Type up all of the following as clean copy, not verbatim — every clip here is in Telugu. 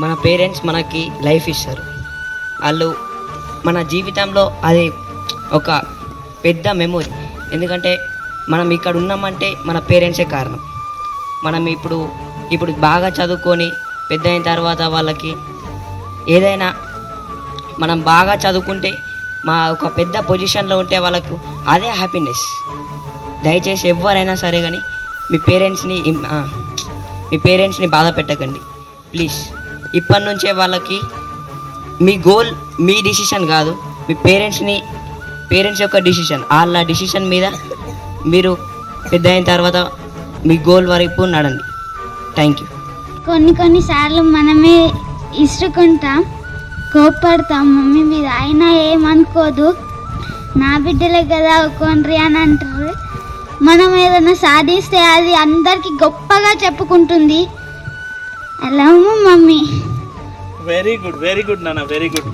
మన పేరెంట్స్ మనకి లైఫ్ ఇస్తారు. వాళ్ళు మన జీవితంలో అది ఒక పెద్ద మెమొరీ. ఎందుకంటే మనం ఇక్కడ ఉన్నామంటే మన పేరెంట్సే కారణం. మనం ఇప్పుడు బాగా చదువుకొని పెద్ద అయిన తర్వాత వాళ్ళకి ఏదైనా మనం బాగా చదువుకుంటే మా ఒక పెద్ద పొజిషన్లో ఉంటే వాళ్ళకు అదే హ్యాపీనెస్. దయచేసి ఎవరైనా సరే కానీ మీ పేరెంట్స్ని బాధ పెట్టకండి ప్లీజ్. ఇప్పటి నుంచే వాళ్ళకి మీ గోల్ మీ డిసిషన్ కాదు, మీ పేరెంట్స్ యొక్క డిసిషన్. వాళ్ళ డిసిషన్ మీద మీరు పెద్ద అయిన తర్వాత మీ గోల్ వరకు నడండి. Thank you. కొన్నిసార్లు మనమే ఇసుకుంటాం, కోప్పడతాం మమ్మీ మీద, అయినా ఏమనుకోదు. నా బిడ్డలే కదా కొండ్రి అని అంటారు. మనం ఏదైనా సాధిస్తే అది అందరికి గొప్పగా చెప్పుకుంటుంది. అలా మమ్మీ. వెరీ గుడ్ నాన్న, వెరీ గుడ్.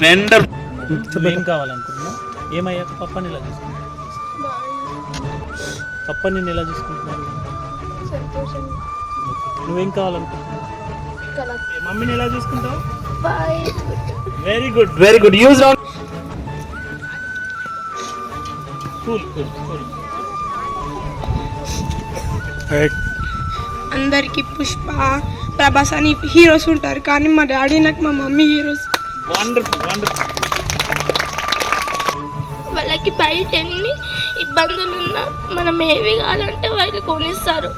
ఏం కావాలనుకుంటున్నా? ఏమయ్యాక పప్పని ఎలా చూసుకుంటున్నా? పప్పని నేను ఎలా చూసుకుంటున్నాను? నువ్వేం కావాలనుకుంటున్నావు? మమ్మీని ఎలా చూసుకుంటావు? Very good. Use cool. అందరికి పుష్ప, ప్రభాస్ అని హీరోస్ ఉంటారు, కానీ మా డాడీ నాకు మా మమ్మీ హీరోస్. వండర్ఫుల్. వాళ్ళకి బయట ఎన్ని ఇబ్బందులు ఉన్నా మనం ఏవి కావాలంటే వాళ్ళు కొనిస్తారు.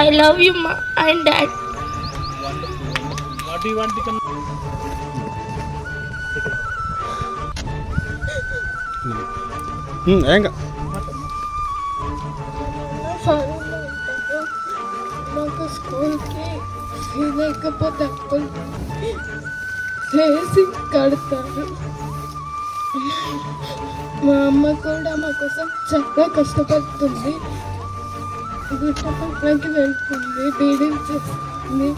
ఐ లవ్ యూ మా and dad. What do you want to become? నాకు స్కూల్కి ఫీ లేకపోతే అప్పులు చేసి కడతారు. మా అమ్మ కూడా మా కోసం చాలా కష్టపడుతుంది. గుట్టపక్కకి వెళ్తుంది, బీడీలు చేస్తుంది.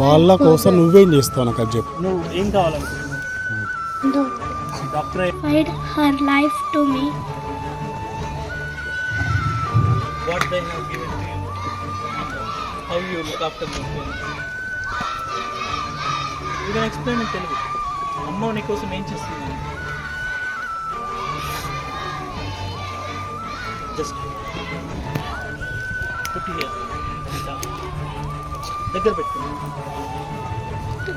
వాళ్ళ కోసం నువ్వేం చేస్తావు నాకు అది చెప్పు. నువ్వు ఏం కావాలనుకుంటున్నావు? Doctor. Fight her life to me. What they have given to you? How you look after them? You can explain in Telugu. అమ్మ నీ కోసం ఏం చేస్తుంది? Just put here. దగ్గర పెట్టుకో.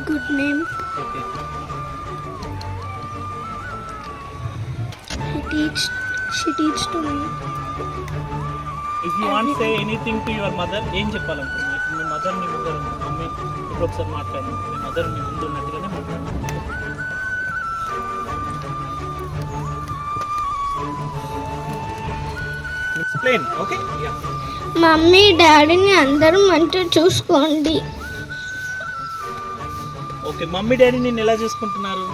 Good name. Okay. She teach to me. If you want to say anything to your mother, ఏం చెప్పాలనుకుంటున్నావు? ఇప్పుడు మీ మదర్ నీ ముందర ఉంది, మమ్మీ ఇప్పుడు ఒకసారి మాట్లాడు. మీ మదర్ మీ ముందు ఉన్నట్టుగానే మాట్లాడు. ఎక్స్ప్లెయిన్. ఓకే. మమ్మీ డాడీని అందరూ మంచిగా చూసుకోండి. ఓకే. మమ్మీ డాడీ నిన్ను ఎలా చూసుకుంటున్నారు?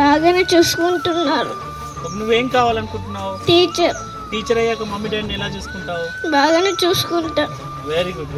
బాగానే చూసుకుంటున్నారు. నువ్వేం కావాలనుకుంటున్నావు? టీచర్. టీచర్ అయ్యాక మమ్మీ డాడీని ఎలా చూసుకుంటావు? బాగానే చూసుకుంటా. Very good.